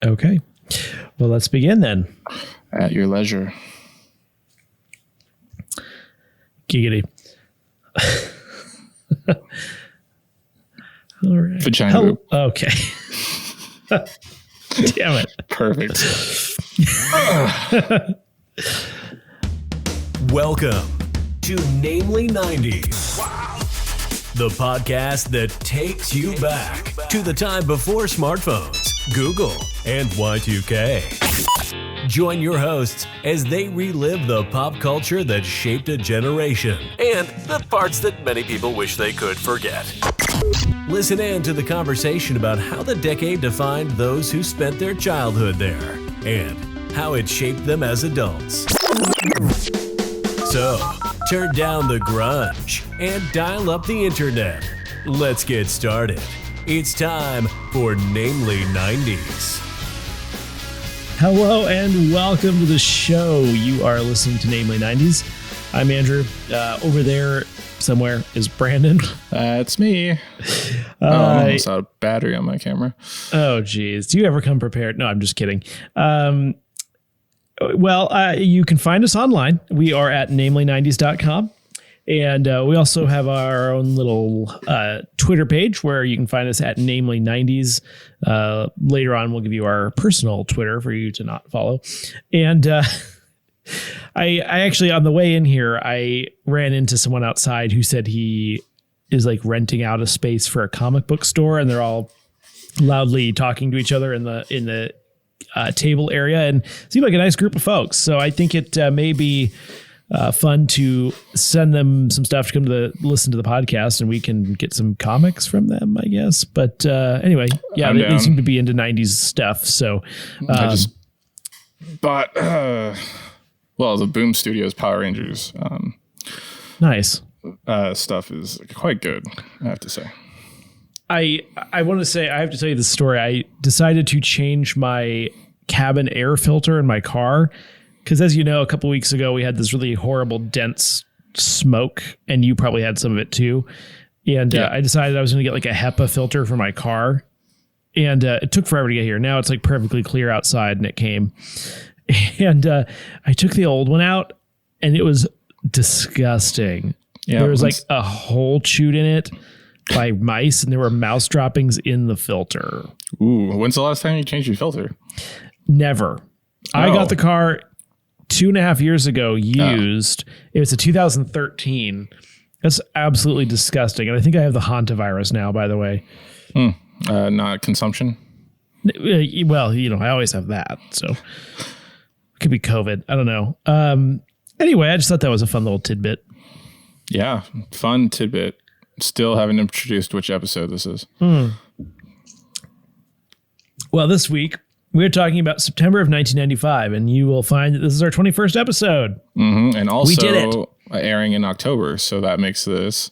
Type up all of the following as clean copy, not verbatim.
Okay. Well, let's begin then. At your leisure. Giggity. All right. Vagina. Okay. Damn it. Perfect. Welcome to Namely 90s. Wow. The podcast that takes you back to the time before smartphones, Google, and Y2K. Join your hosts as they relive the pop culture that shaped a generation and the parts that many people wish they could forget. Listen in to the conversation about how the decade defined those who spent their childhood there and how it shaped them as adults. So, turn down the grunge and dial up the internet. Let's get started. It's time for Namely 90s. Hello and welcome to the show. You are listening to Namely 90s. I'm Andrew. Over there somewhere is Brandon. That's me. I almost out of battery on my camera. Oh, geez. Do you ever come prepared? No, I'm just kidding. You can find us online. We are at namely90s.com. And we also have our own little Twitter page where you can find us at namely90s. Later on, we'll give you our personal Twitter for you to not follow. And I actually, on the way in here, I ran into someone outside who said he is like renting out a space for a comic book store, and they're all loudly talking to each other in the table area, and seemed like a nice group of folks. So I think it may be fun to send them some stuff to come to listen to the podcast, and we can get some comics from them, I guess. But anyway, yeah, they seem to be into 90s stuff. So I just bought, the Boom Studios Power Rangers nice stuff is quite good, I have to say. I want to say, I have to tell you the story. I decided to change my cabin air filter in my car because, as you know, a couple weeks ago we had this really horrible dense smoke, and you probably had some of it too. And I decided I was going to get like a HEPA filter for my car, and it took forever to get here. Now it's like perfectly clear outside, and it came. And I took the old one out, and it was disgusting. Yeah, there was like a hole chewed in it by mice, and there were mouse droppings in the filter. Ooh, when's the last time you changed your filter? Never. Oh. I got the car 2.5 years ago used. It was a 2013. That's absolutely disgusting. And I think I have the hantavirus now, by the way. Not consumption? Well, I always have that. So it could be COVID. I don't know. Anyway, I just thought that was a fun little tidbit. Yeah, fun tidbit. Still haven't introduced which episode this is. Well, this week we're talking about September of 1995, and you will find that this is our 21st episode. Mm-hmm. And also we did it. Airing in October, so that makes this.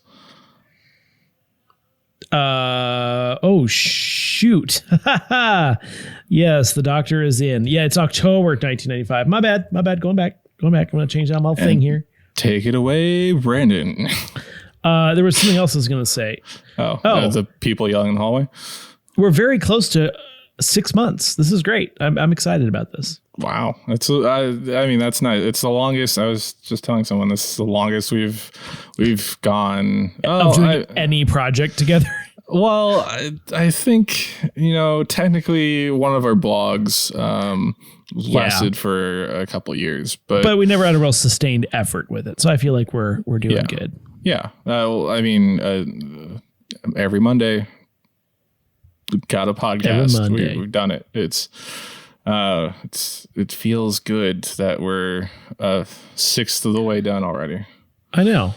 Oh, shoot. Yes, the doctor is in. Yeah, it's October 1995. My bad. Going back. I'm going to change out my thing here. Take it away, Brandon. There was something else I was going to say. Oh, the people yelling in the hallway. We're very close to 6 months. This is great. I'm excited about this. Wow. That's that's nice. It's the longest. I was just telling someone this is the longest we've gone. Doing any project together. Well, I think, technically one of our blogs lasted for a couple of years, but we never had a real sustained effort with it. So I feel like we're doing good. Yeah. Every Monday, got a podcast. We've done it. It feels good that we're a sixth of the way done already. I know.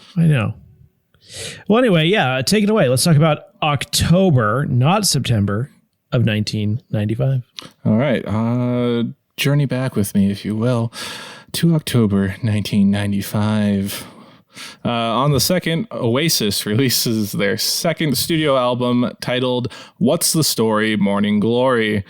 Well, anyway, take it away. Let's talk about October, not September of 1995. All right. Journey back with me, if you will, to October 1995. On the 2nd, Oasis releases their second studio album titled What's the Story? Morning Glory.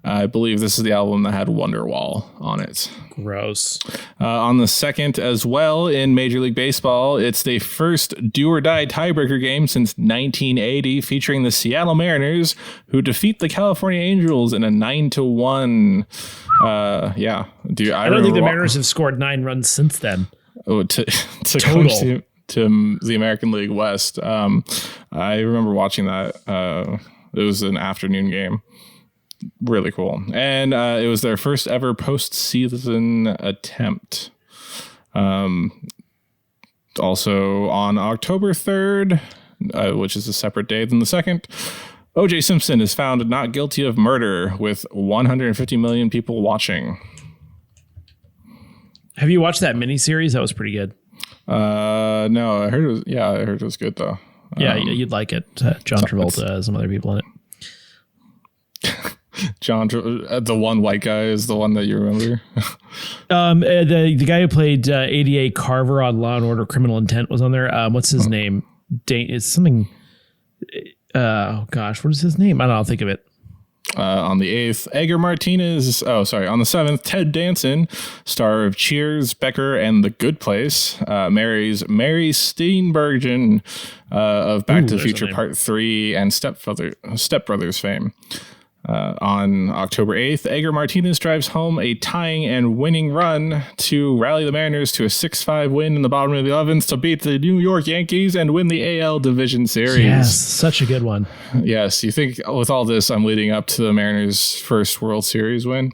I believe this is the album that had Wonderwall on it. Gross. On the 2nd as well, in Major League Baseball, it's the first do-or-die tiebreaker game since 1980, featuring the Seattle Mariners, who defeat the California Angels in a 9-1. Yeah. I don't think the Mariners have scored 9 runs since then. Oh, to the American League West. I remember watching that. It was an afternoon game. Really cool. And it was their first ever postseason attempt. Also on October 3rd, which is a separate day than the 2nd, OJ Simpson is found not guilty of murder with 150 million people watching. Have you watched that miniseries? That was pretty good. No, I heard it was good though. Yeah, you'd like it. John Travolta, some other people in it. John, the one white guy is the one that you remember. The guy who played 88 Carver on Law and Order: Criminal Intent was on there. What's his name? It's something. Oh gosh, what is his name? I'll think of it. On the 8th, Edgar Martinez. On the 7th, Ted Danson, star of Cheers, Becker, and The Good Place, marries Mary Steenburgen of Back to the Future Part 3 and Step Brothers fame. On October 8th, Edgar Martinez drives home a tying and winning run to rally the Mariners to a 6-5 win in the bottom of the 11th to beat the New York Yankees and win the AL Division Series. Yes, such a good one. Yes, you think with all this, I'm leading up to the Mariners' first World Series win?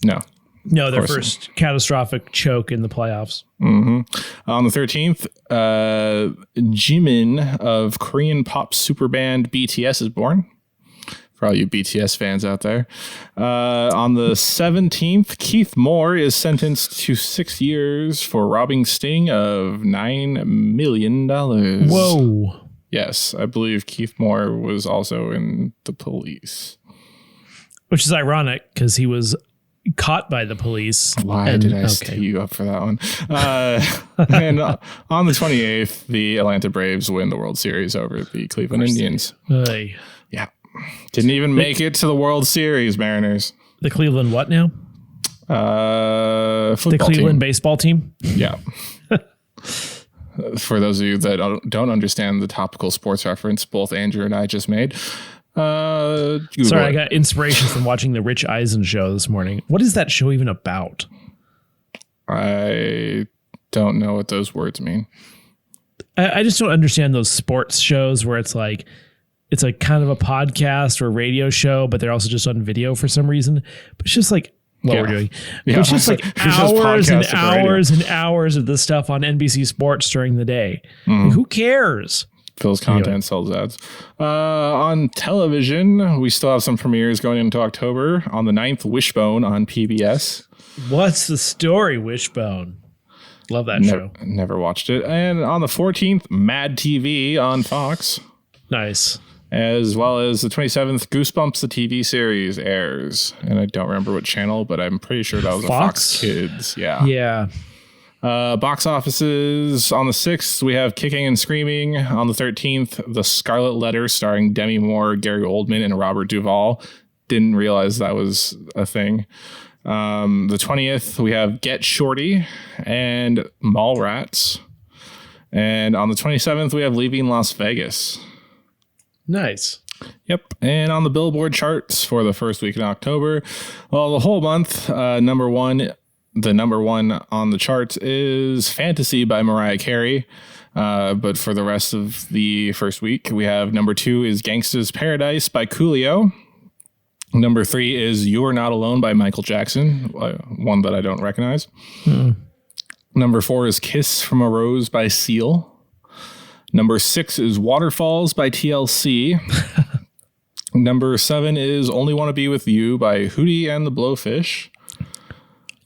No, their first catastrophic choke in the playoffs. Mm-hmm. On the 13th, Jimin of Korean pop superband BTS is born. For all you BTS fans out there. On the 17th, Keith Moore is sentenced to 6 years for robbing Sting of $9 million. Whoa. Yes, I believe Keith Moore was also in the police. Which is ironic because he was caught by the police. Why did I stay you up for that one? And on the 28th, the Atlanta Braves win the World Series over the Cleveland Indians. Yeah. Didn't even make it to the World Series, Mariners. The Cleveland what now? Football the Cleveland team. Baseball team? Yeah. For those of you that don't understand the topical sports reference both Andrew and I just made. Sorry, I got inspiration from watching the Rich Eisen show this morning. What is that show even about? I don't know what those words mean. I just don't understand those sports shows where it's like kind of a podcast or a radio show, but they're also just on video for some reason. But it's just like what we're doing. Yeah. It's just like hours and hours and hours of this stuff on NBC Sports during the day. Like, who cares? Phil's content sells ads. On television, we still have some premieres going into October. On the 9th, Wishbone on PBS. What's the story, Wishbone? Love that show. Never watched it. And on the 14th, MadTV on Fox. Nice. As well as the 27th, Goosebumps, the TV series, airs. And I don't remember what channel, but I'm pretty sure that was a Fox Kids. Yeah. Yeah. Box offices. On the 6th, we have Kicking and Screaming. On the 13th, The Scarlet Letter, starring Demi Moore, Gary Oldman, and Robert Duvall. Didn't realize that was a thing. The 20th, we have Get Shorty and Mallrats. And on the 27th, we have Leaving Las Vegas. Nice. Yep. And on the Billboard charts for the first week in October, well, the whole month, the number one on the charts is Fantasy by Mariah Carey. But for the rest of the first week, we have number 2 is Gangsta's Paradise by Coolio. Number 3 is You're Not Alone by Michael Jackson, one that I don't recognize. Number 4 is Kiss from a Rose by Seal. Number 6 is Waterfalls by TLC. Number 7 is Only Want to Be With You by Hootie and the Blowfish.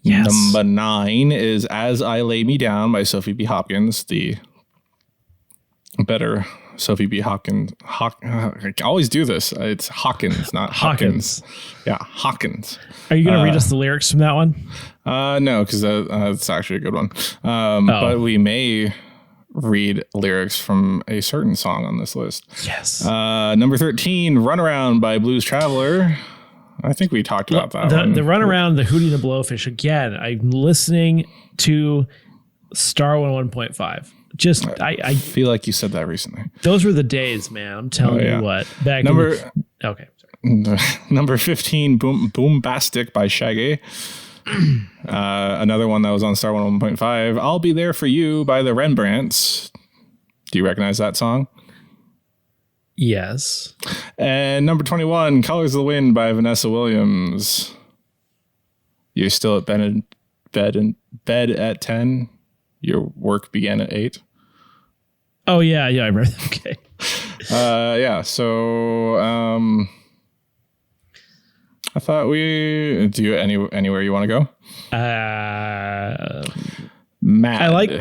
Yes. Number 9 is As I Lay Me Down by Sophie B. Hopkins, the better Sophie B. Hawkins. I always do this. It's Hawkins, not Hawkins. Yeah, Hawkins. Are you going to read us the lyrics from that one? No, because that's actually a good one. But we may read lyrics from a certain song on this list. Yes. Number 13, Runaround by Blues Traveler. I think we talked about that one. The Runaround, the Hootie and the Blowfish. Again, I'm listening to Star 101.5. Just I feel like you said that recently. Those were the days, man. I'm telling you what. Back okay. Number 15, Boombastic by Shaggy. Another one that was on Star 101.5. I'll Be There For You by the Rembrandts. Do you recognize that song? Yes. And number 21, Colors of the Wind by Vanessa Williams. You're still at bed at 10. Your work began at 8. Oh yeah, I remember. Okay. Yeah. So, I thought do you anywhere you want to go? Matt. I like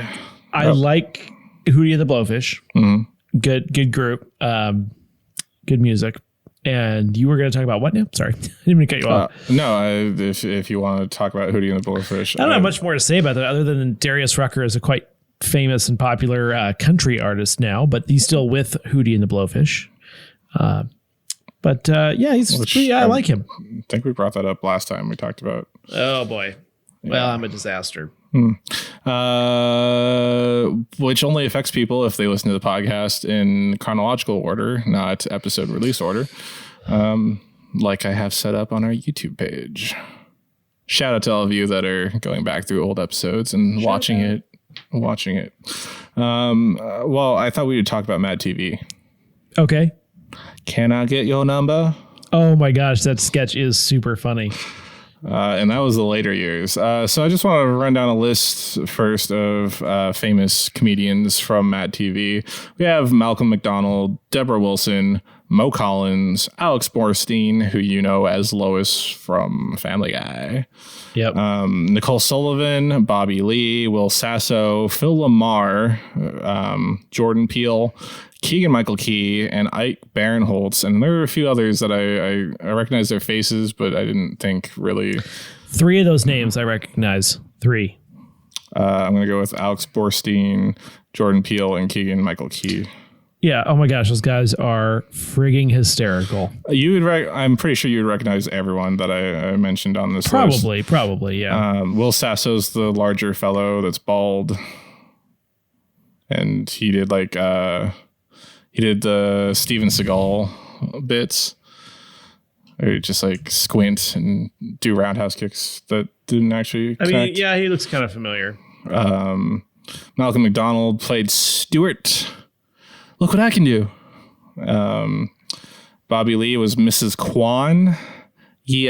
Hootie and the Blowfish. Mm-hmm. Good group. Good music. And you were going to talk about what now? Sorry, I didn't mean to cut you off. No, if you want to talk about Hootie and the Blowfish, I don't have much more to say about that other than Darius Rucker is a quite famous and popular country artist now, but he's still with Hootie and the Blowfish. But I like him. I think we brought that up last time we talked about. Oh boy. Yeah. Well, I'm a disaster. Which only affects people if they listen to the podcast in chronological order, not episode release order. Like I have set up on our YouTube page. Shout out to all of you that are going back through old episodes and watching it. Well, I thought we would talk about MadTV. Okay. Can I get your number? Oh my gosh, that sketch is super funny. And that was the later years. So I just want to run down a list first of famous comedians from MadTV. We have Malcolm McDonald, Deborah Wilson, Mo Collins, Alex Borstein, who you know as Lois from Family Guy. Yep. Nicole Sullivan, Bobby Lee, Will Sasso, Phil Lamar, Jordan Peele, Keegan-Michael Key, and Ike Barinholtz. And there were a few others that I recognize their faces, but I didn't think really. 3 of those names I recognize. 3. I'm going to go with Alex Borstein, Jordan Peele, and Keegan-Michael Key. Yeah. Oh my gosh, those guys are frigging hysterical. I'm pretty sure you would recognize everyone that I mentioned on this list. Probably, yeah. Will Sasso's the larger fellow that's bald, and he did the Steven Seagal bits, or just like squint and do roundhouse kicks that didn't actually connect. I mean, yeah, he looks kind of familiar. Malcolm McDonald played Stuart. Look what I can do. Bobby Lee was Mrs. Kwan. He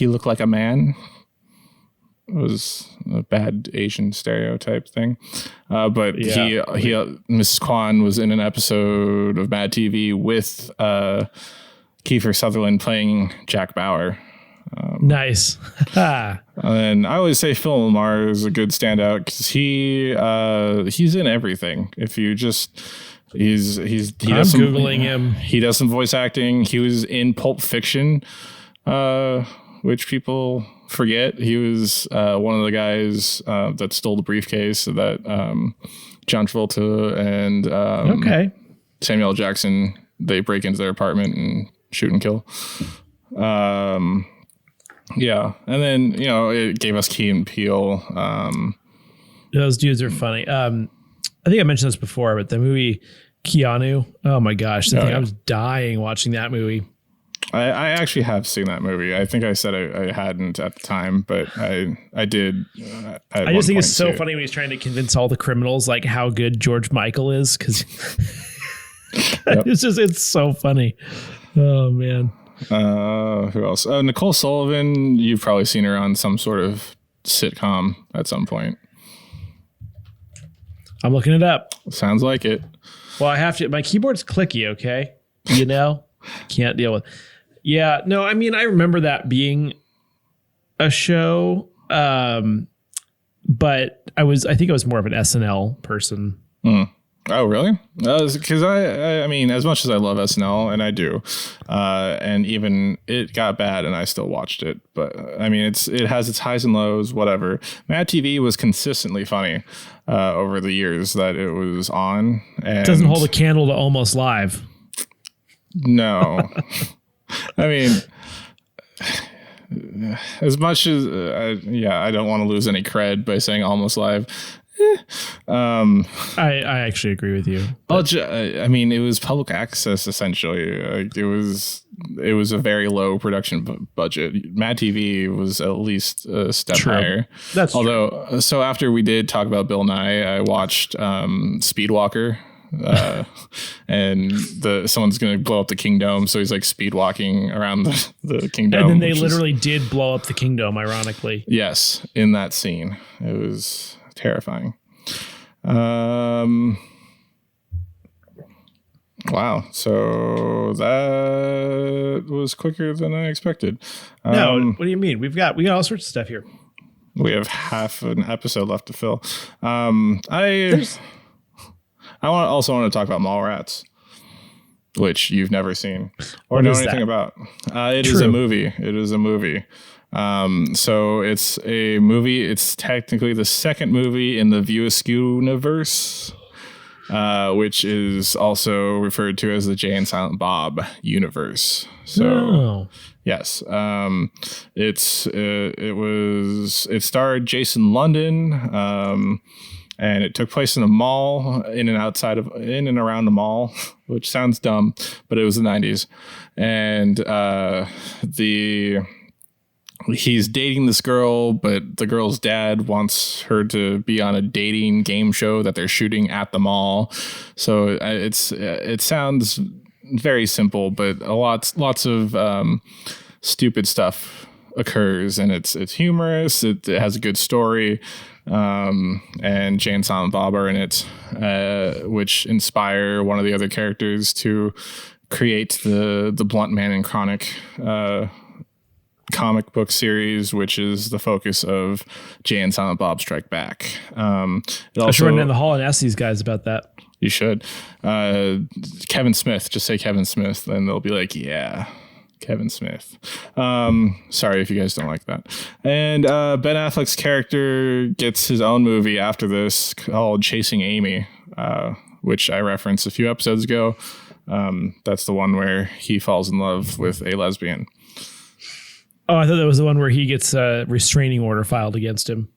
looked like a man. It was a bad Asian stereotype thing. But yeah. he Mrs. Kwan was in an episode of MadTV with Kiefer Sutherland playing Jack Bauer. Nice. And I always say Phil Lamar is a good standout because he's in everything. If you just I'm Googling him. He does some voice acting. He was in Pulp Fiction, which people forget. He was one of the guys that stole the briefcase that John Travolta and Samuel L. Jackson, they break into their apartment and shoot and kill. Yeah. And then, it gave us Key and Peele. Those dudes are funny. I think I mentioned this before, but the movie Keanu, oh my gosh, I was dying watching that movie. I actually have seen that movie. I think I said I hadn't at the time, but I did. I just think it's so funny when he's trying to convince all the criminals like how good George Michael is, because it's so funny. Oh man. Who else? Nicole Sullivan. You've probably seen her on some sort of sitcom at some point. I'm looking it up. Sounds like it. Well, I have to. My keyboard's clicky. Okay, can't deal with. Yeah, no. I mean, I remember that being a show, but I think I was more of an SNL person. Oh, really? Because I mean, as much as I love SNL, and I do, and even it got bad, and I still watched it. But I mean, it has its highs and lows. Whatever. MadTV was consistently funny over the years that it was on. And It doesn't hold a candle to Almost Live. No, I mean, as much as I don't want to lose any cred by saying Almost Live. I actually agree with you. I mean, it was public access essentially. It was a very low production budget. MadTV was at least a step higher. That's true. So after we did talk about Bill Nye, I watched Speedwalker. And someone's gonna blow up the kingdom, so he's like speed walking around the kingdom. And then they literally did blow up the kingdom, ironically. Yes, in that scene. It was terrifying. Wow. So that was quicker than I expected. No, what do you mean? We got all sorts of stuff here. We have half an episode left to fill. I also want to talk about Mallrats, which you've never seen or know anything about. It is a movie. It is a movie. So it's a movie. It's technically the second movie in the ViewAskewniverse, which is also referred to as the Jay and Silent Bob universe. So yes, it starred Jason London, and it took place in a mall in and around a mall, which sounds dumb, but it was the 90s. And he's dating this girl, but the girl's dad wants her to be on a dating game show that they're shooting at the mall. So it sounds very simple, but lots of stupid stuff occurs, and it's humorous. It has a good story. And Jay and Silent Bob are in it, which inspire one of the other characters to create the Blunt Man and Chronic comic book series, which is the focus of Jay and Silent Bob Strike Back. I should run in the hall and ask these guys about that. You should. Kevin Smith, just say Kevin Smith, and they'll be like, yeah. Kevin Smith. Sorry if you guys don't like that. And Ben Affleck's character gets his own movie after this called Chasing Amy, which I referenced a few episodes ago. That's the one where he falls in love with a lesbian. Oh, I thought that was the one where he gets a restraining order filed against him.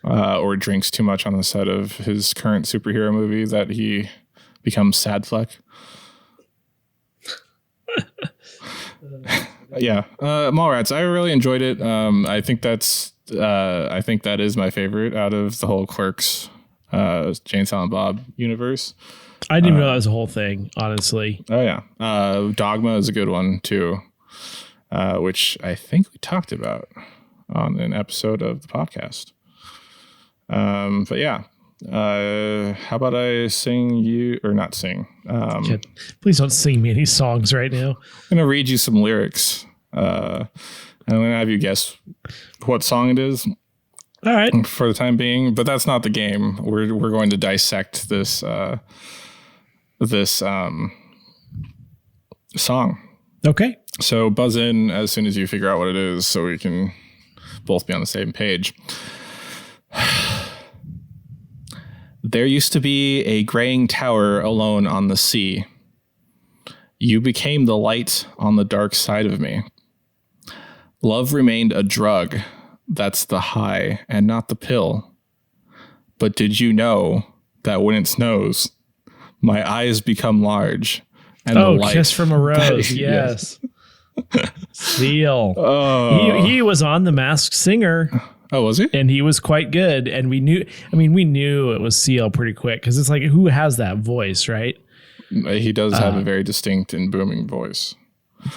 Or drinks too much on the set of his current superhero movie that he becomes Sad Fleck. Yeah, Mallrats. I really enjoyed it. I think that is my favorite out of the whole Clerks, Jay and Silent Bob universe. I didn't even know that was a whole thing, honestly. Oh yeah, Dogma is a good one too, which I think we talked about on an episode of the podcast. But yeah. How about I sing you, or not sing? Please don't sing me any songs right now. I'm gonna read you some lyrics. And I'm gonna have you guess what song it is. All right. For the time being, but that's not the game. We're going to dissect this song. Okay. So buzz in as soon as you figure out what it is, so we can both be on the same page. There used to be a graying tower alone on the sea. You became the light on the dark side of me. Love remained a drug. That's the high and not the pill. But did you know that when it snows, my eyes become large? And the light Kiss from a Rose. Yes. Seal. Oh. He was on The Masked Singer. Oh, was he? And he was quite good. And we knew it was Seal pretty quick, because it's like, who has that voice, right? He does have a very distinct and booming voice.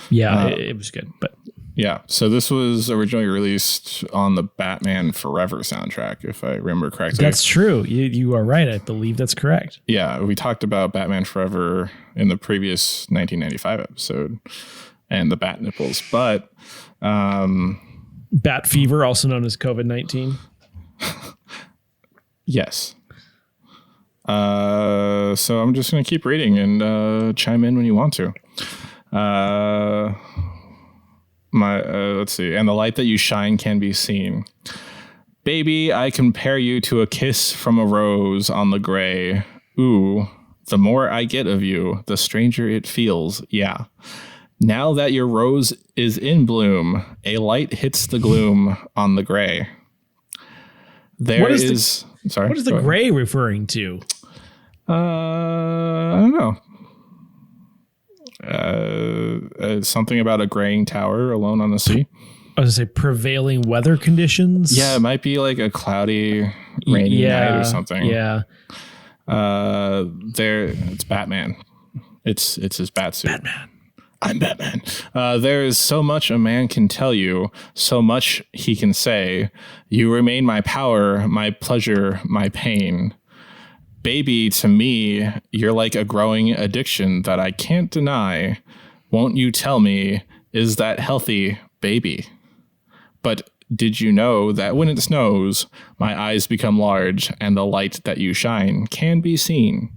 Yeah, it was good. But yeah, so this was originally released on the Batman Forever soundtrack, if I remember correctly. That's true. You are right. I believe that's correct. Yeah, we talked about Batman Forever in the previous 1995 episode and the bat nipples, but Bat fever, also known as COVID-19. Yes. So I'm just going to keep reading and chime in when you want to. Let's see. And the light that you shine can be seen. Baby, I compare you to a kiss from a rose on the gray. Ooh, the more I get of you, the stranger it feels. Yeah. Now that your rose is in bloom, a light hits the gloom on the gray. What is the gray referring to? I don't know. Something about a graying tower alone on the sea. I was going to say prevailing weather conditions. Yeah, it might be like a cloudy, rainy night or something. Yeah. It's Batman. It's his bat suit. Batman. I'm Batman. There is so much a man can tell you, so much he can say. You remain my power, my pleasure, my pain. Baby, to me, you're like a growing addiction that I can't deny. Won't you tell me, is that healthy, baby? But did you know that when it snows, my eyes become large and the light that you shine can be seen?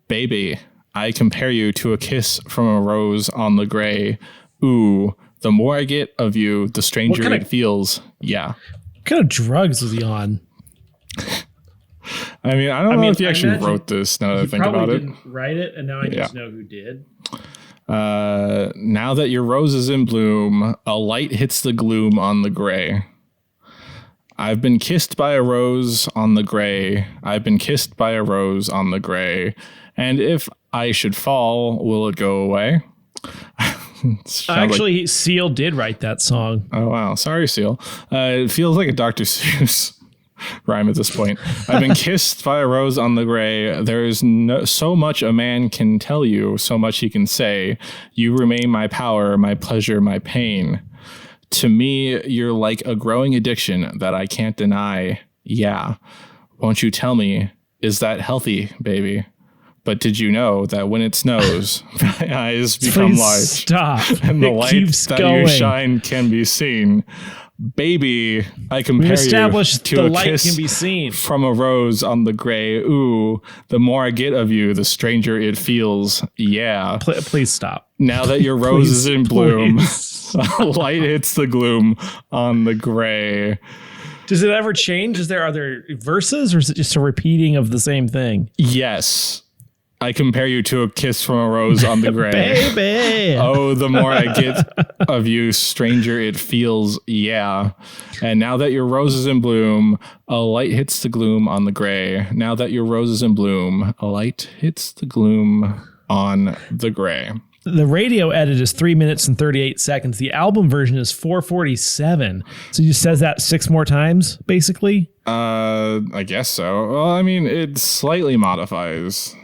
Baby, I compare you to a kiss from a rose on the gray. Ooh, the more I get of you, the stranger it feels. Yeah. What kind of drugs was he on? I mean, I don't know if he actually wrote this now that I think about it. Didn't write it, and now I just know who did. Now that your rose is in bloom, a light hits the gloom on the gray. I've been kissed by a rose on the gray. I've been kissed by a rose on the gray. And if I should fall, will it go away? Actually, Seal did write that song. Oh, wow. Sorry, Seal. It feels like a Dr. Seuss rhyme at this point. I've been kissed by a rose on the gray. There is so much a man can tell you, so much he can say. You remain my power, my pleasure, my pain. To me, you're like a growing addiction that I can't deny. Yeah. Won't you tell me, is that healthy, baby? But did you know that when it snows, my eyes become large? Stop. And the light that you shine can be seen. Baby, I compare you to a kiss can be seen from a rose on the gray. Ooh, the more I get of you, the stranger it feels. Yeah. Please stop. Now that your rose is in bloom, light hits the gloom on the gray. Does it ever change? Are there verses, or is it just a repeating of the same thing? Yes. I compare you to a kiss from a rose on the gray. Baby. Oh, the more I get of you, stranger it feels. Yeah. And now that your rose is in bloom, a light hits the gloom on the gray. Now that your rose is in bloom, a light hits the gloom on the gray. The radio edit is 3 minutes and 38 seconds. The album version is 4:47. So you says that 6 more times, basically? I guess so. Well, I mean, it slightly modifies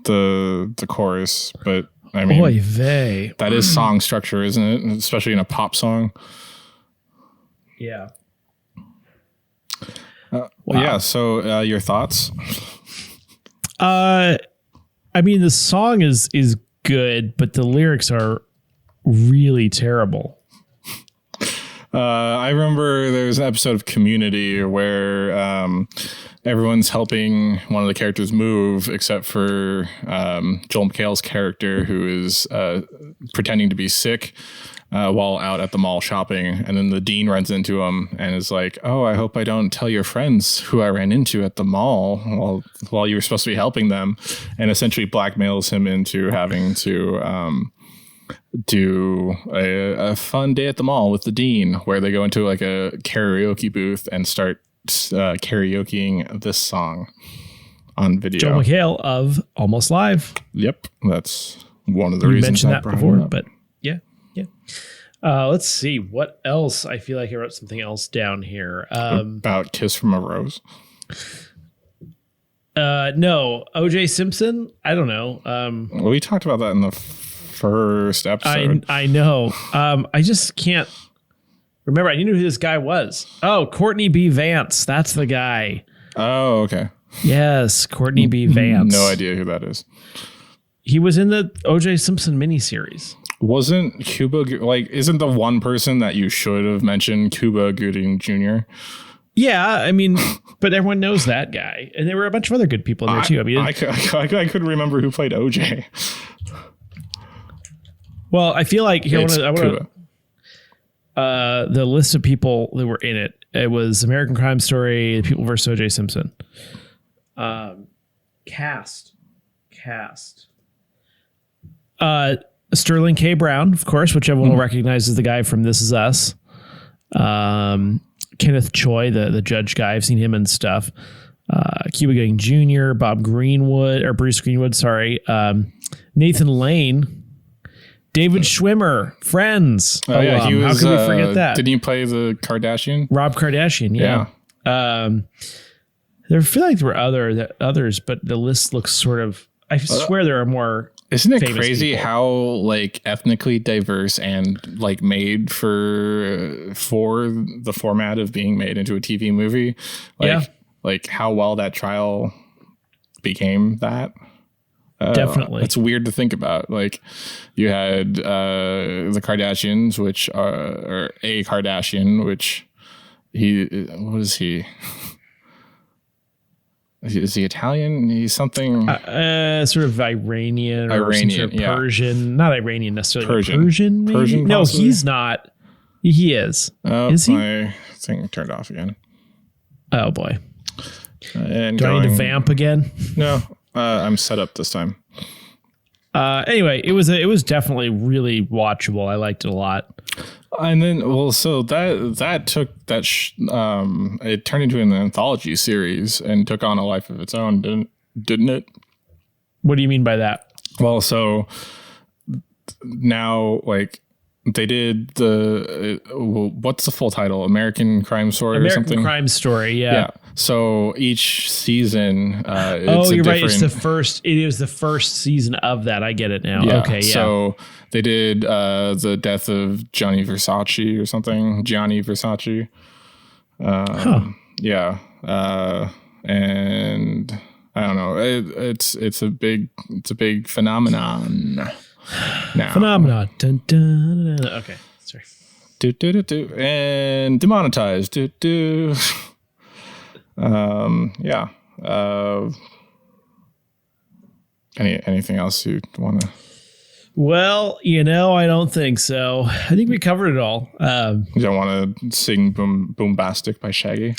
the chorus, but I mean, oy vey. That is song structure, isn't it? Especially in a pop song. Yeah. Wow. Yeah. So your thoughts? I mean, the song is good, but the lyrics are really terrible. I remember there's an episode of Community where everyone's helping one of the characters move, except for Joel McHale's character, who is pretending to be sick while out at the mall shopping. And then the dean runs into him and is like, oh, I hope I don't tell your friends who I ran into at the mall while you were supposed to be helping them, and essentially blackmails him into having to do a fun day at the mall with the dean, where they go into like a karaoke booth and start karaokeing this song on video. Joel McHale of Almost Live. Yep, that's one of the reasons mentioned that before, but yeah. Let's see what else. I feel like I wrote something else down here about Kiss from a Rose. No, OJ Simpson. I don't know. Well, we talked about that in the first episode. I know. I just can't remember. I knew who this guy was. Oh, Courtney B. Vance. That's the guy. Oh, okay. Yes, Courtney B. Vance. No idea who that is. He was in the OJ Simpson miniseries. Wasn't Cuba isn't the one person that you should have mentioned Cuba Gooding Jr.? Yeah, I mean, but everyone knows that guy, and there were a bunch of other good people in there too. I mean, I couldn't remember who played OJ. Well, I feel like here It's I want the list of people that were in it. It was American Crime Story, People vs. OJ Simpson. Cast. Sterling K. Brown, of course, which everyone will recognize as the guy from This Is Us. Kenneth Choi, the judge guy. I've seen him in stuff. Cuba Gooding Jr., Bruce Greenwood, sorry. Nathan Lane. David Schwimmer, Friends. Oh, yeah, he was. How could we forget that? Didn't he play the Kardashian? Rob Kardashian, yeah. There feel like there were others, but the list looks sort of. I swear there are more. Isn't it crazy people. how like ethnically diverse and like made for the format of being made into a TV movie? Like how well that trial became that. Definitely. It's weird to think about. Like you had the Kardashians, which or a Kardashian, which what is he? Is he Italian? He's something sort of Iranian or some sort of Persian, not Iranian necessarily. Persian maybe? Persian no, possibly? he's not. He is. Is he? My thing turned off again. Oh boy. And do I need to vamp again? No, I'm set up this time. Anyway, it was definitely really watchable. I liked it a lot. And then, so that took it turned into an anthology series and took on a life of its own, didn't it? What do you mean by that? Well, so now, like, they did what's the full title? American Crime Story or something? American Crime Story, yeah. So each season, you're right. It is the first season of that. I get it now. Yeah. Okay, yeah. So they did the death of Gianni Versace or something. Gianni Versace. Yeah. And I don't know. It's a big phenomenon. Now. Phenomenon. Dun, dun, dun, dun. Okay, sorry. And demonetized. Yeah. Anything else you want to? Well, I don't think so. I think we covered it all. You don't want to sing Boombastic by Shaggy?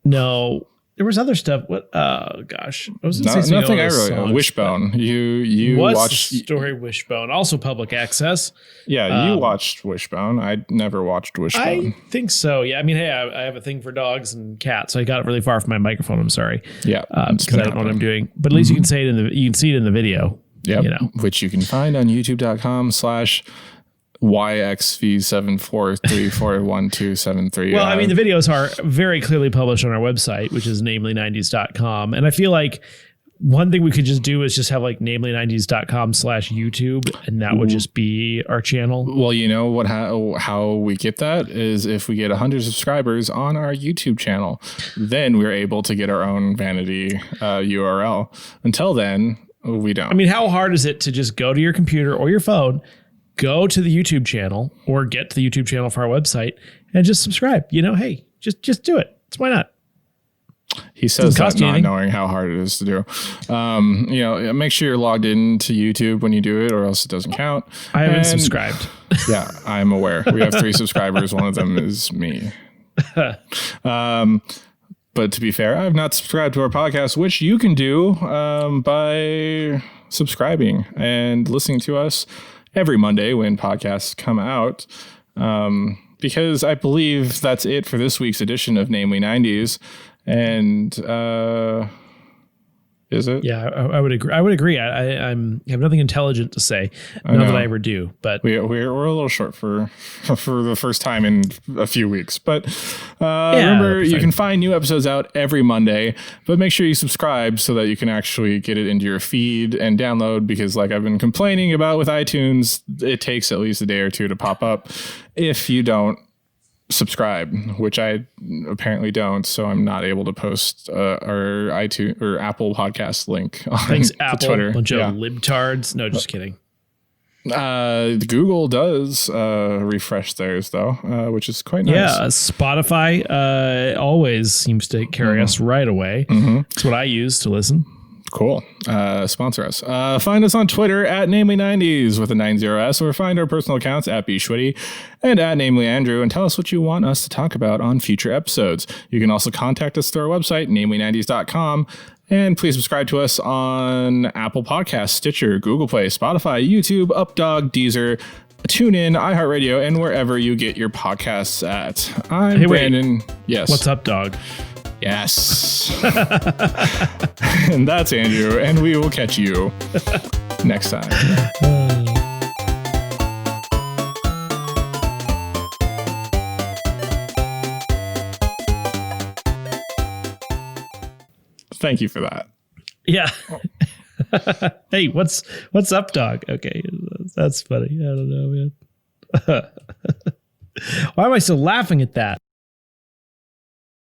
No. There was other stuff. What? Oh gosh, nothing. I really. Wishbone. You what's watched the story Wishbone? Also public access. Yeah, you watched Wishbone. I never watched Wishbone. I think so. Yeah, I mean, hey, I have a thing for dogs and cats, so I got it really far from my microphone. I'm sorry. Yeah, because I don't know what I'm doing. But at least you can say it you can see it in the video. Yeah, which you can find on youtube.com/YXV74341273. Well, I mean, the videos are very clearly published on our website, which is namely90s.com. And I feel like one thing we could just do is just have like namely90s.com/YouTube, and that would just be our channel. Well, you know what? How we get that is if we get 100 subscribers on our YouTube channel, then we're able to get our own vanity URL. Until then, we don't. I mean, how hard is it to just go to your computer or your phone, go to the YouTube channel or get to the YouTube channel for our website and just subscribe? Hey, just do it. Why not? He says that not knowing how hard it is to do. Make sure you're logged into YouTube when you do it, or else it doesn't count. I haven't subscribed. Yeah, I'm aware. We have 3 subscribers. One of them is me. But to be fair, I've not subscribed to our podcast, which you can do by subscribing and listening to us every Monday when podcasts come out. Because I believe that's it for this week's edition of Namely 90s. And is it? Yeah, I would agree. I have nothing intelligent to say. Not that I ever do, but we're a little short for the first time in a few weeks. But remember, you can find new episodes out every Monday. But make sure you subscribe so that you can actually get it into your feed and download. Because, like I've been complaining about with iTunes, it takes at least a day or two to pop up if you don't subscribe, which I apparently don't, so I'm not able to post our iTunes or Apple podcast link on Thanks, Apple, Twitter. Bunch of libtards. No, just kidding. Google does refresh theirs though, which is quite nice. Yeah, Spotify always seems to carry us right away. That's what I use to listen. Cool. Sponsor us. Find us on Twitter at Namely90s with a 90s, or find our personal accounts at bshwitty and at Namely Andrew, and tell us what you want us to talk about on future episodes. You can also contact us through our website, namely90s.com, and please subscribe to us on Apple Podcasts, Stitcher, Google Play, Spotify, YouTube, Updog, Deezer, TuneIn, iHeartRadio, and wherever you get your podcasts at. I'm Brandon. Yes. What's up, dog? Yes. And that's Andrew, and we will catch you next time. Thank you for that. Yeah. Hey, what's up, dog? Okay, that's funny. I don't know, man. Why am I still laughing at that?